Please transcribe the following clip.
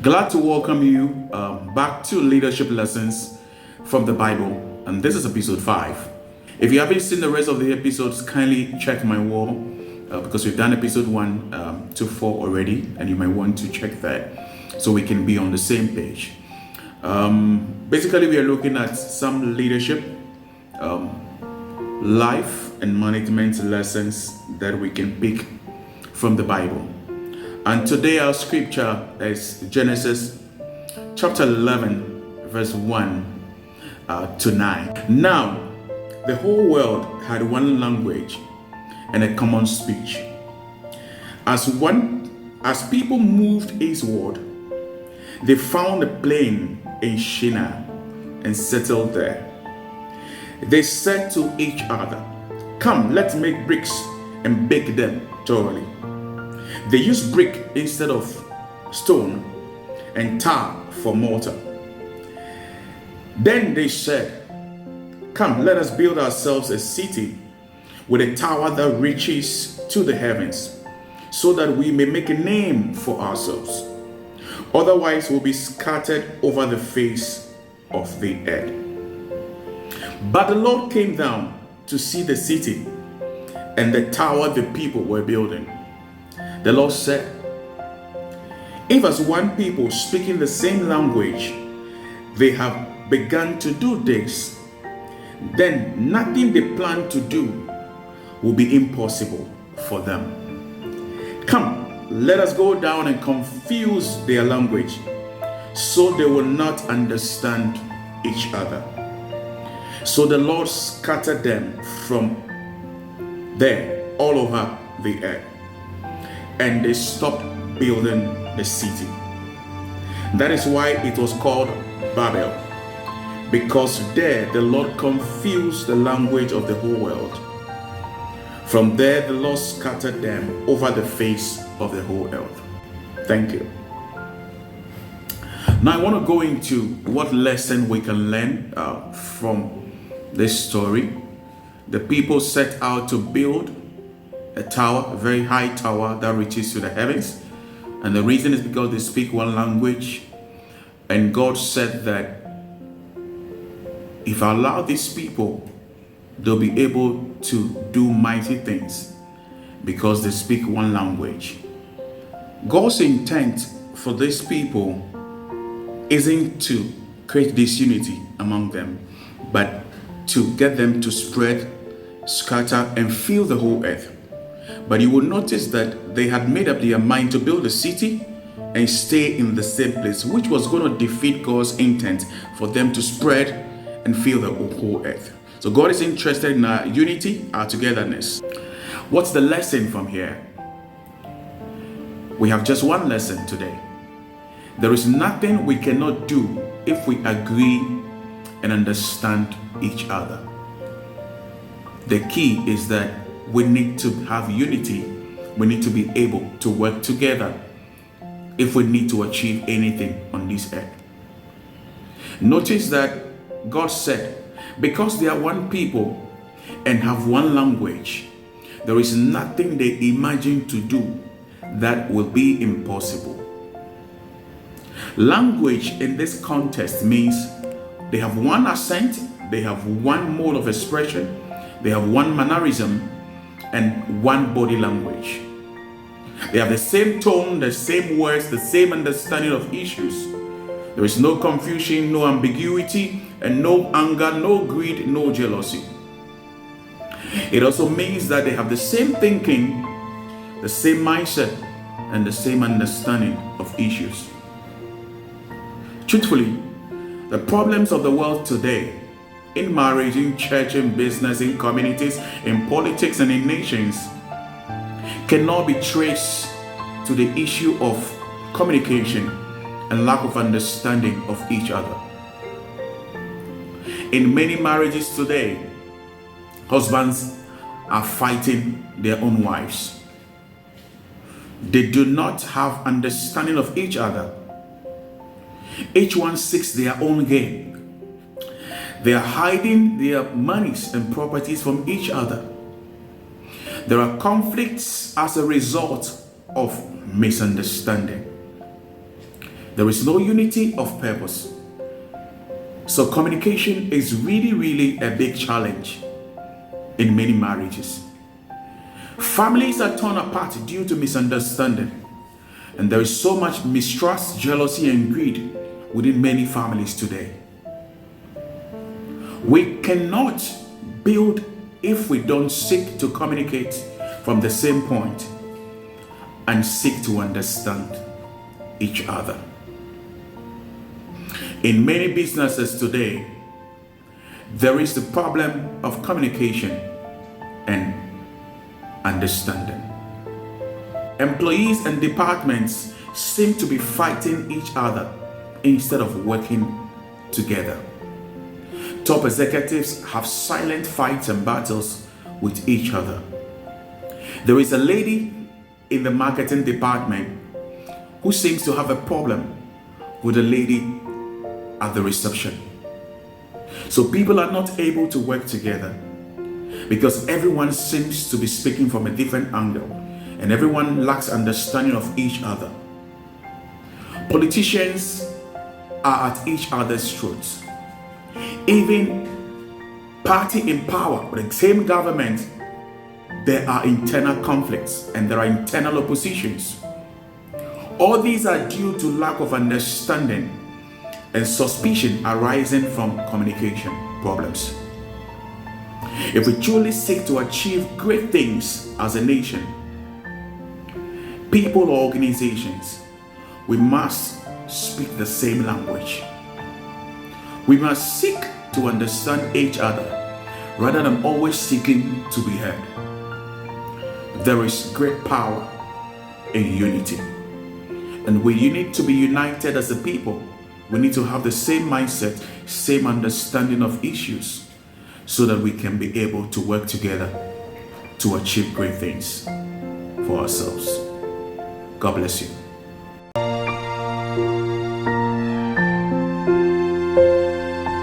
Glad to welcome you back to Leadership Lessons from the Bible, and this is episode 5. If you haven't seen the rest of the episodes, kindly check my wall because we've done episode 1 to 4 already, and you might want to check that so we can be on the same page. Basically, we are looking at some leadership, life, and management lessons that we can pick from the Bible. And today our scripture is Genesis chapter 11 verse 1 to 9. Now the whole world had one language and a common speech. As people moved eastward, they found a plain in Shinar and settled there. They said to each other, "Come, let's make bricks and bake them thoroughly." They used brick instead of stone and tar for mortar. Then they said, "Come, let us build ourselves a city with a tower that reaches to the heavens, so that we may make a name for ourselves. Otherwise, we'll be scattered over the face of the earth." But the Lord came down to see the city and the tower the people were building. The Lord said, "If as one people speaking the same language, they have begun to do this, then nothing they plan to do will be impossible for them. Come, let us go down and confuse their language, so they will not understand each other." So the Lord scattered them from there all over the earth, and they stopped building the city. That is why it was called Babel, because there the Lord confused the language of the whole world. From there the Lord scattered them over the face of the whole earth. Thank you. Now I want to go into what lesson we can learn from this story. The people set out to build a tower, a very high tower that reaches to the heavens. And the reason is because they speak one language. And God said that if I allow these people, they'll be able to do mighty things because they speak one language. God's intent for these people isn't to create disunity among them, but to get them to spread, scatter, and fill the whole earth. But you will notice that they had made up their mind to build a city and stay in the same place, which was going to defeat God's intent for them to spread and fill the whole earth. So God is interested in our unity, our togetherness. What's the lesson from here? We have just one lesson today. There is nothing we cannot do if we agree and understand each other. The key is that we need to have unity. We need to be able to work together if we need to achieve anything on this earth. Notice that God said, because they are one people and have one language, there is nothing they imagine to do that will be impossible. Language in this context means they have one accent, they have one mode of expression, they have one mannerism, and one body language. They have the same tone, the same words, the same understanding of issues. There is no confusion, no ambiguity, and no anger, no greed, no jealousy. It also means that they have the same thinking, the same mindset, and the same understanding of issues. Truthfully, the problems of the world today, in marriage, in church, in business, in communities, in politics, and in nations, cannot be traced to the issue of communication and lack of understanding of each other. In many marriages today, husbands are fighting their own wives. They do not have understanding of each other. Each one seeks their own gain. They are hiding their monies and properties from each other. There are conflicts as a result of misunderstanding. There is no unity of purpose. So communication is really a big challenge in many marriages. Families are torn apart due to misunderstanding. And there is so much mistrust, jealousy, and greed within many families today. We cannot build if we don't seek to communicate from the same point and seek to understand each other. In many businesses today, there is the problem of communication and understanding. Employees and departments seem to be fighting each other instead of working together. Top executives have silent fights and battles with each other. There is a lady in the marketing department who seems to have a problem with a lady at the reception. So people are not able to work together because everyone seems to be speaking from a different angle and everyone lacks understanding of each other. Politicians are at each other's throats. Even party in power with the same government, there are internal conflicts and there are internal oppositions. All these are due to lack of understanding and suspicion arising from communication problems. If we truly seek to achieve great things as a nation, people or organizations, we must speak the same language. We must seek to understand each other rather than always seeking to be heard. There is great power in unity, and we need to be united as a people. We need to have the same mindset, same understanding of issues, so that we can be able to work together to achieve great things for ourselves. God bless you.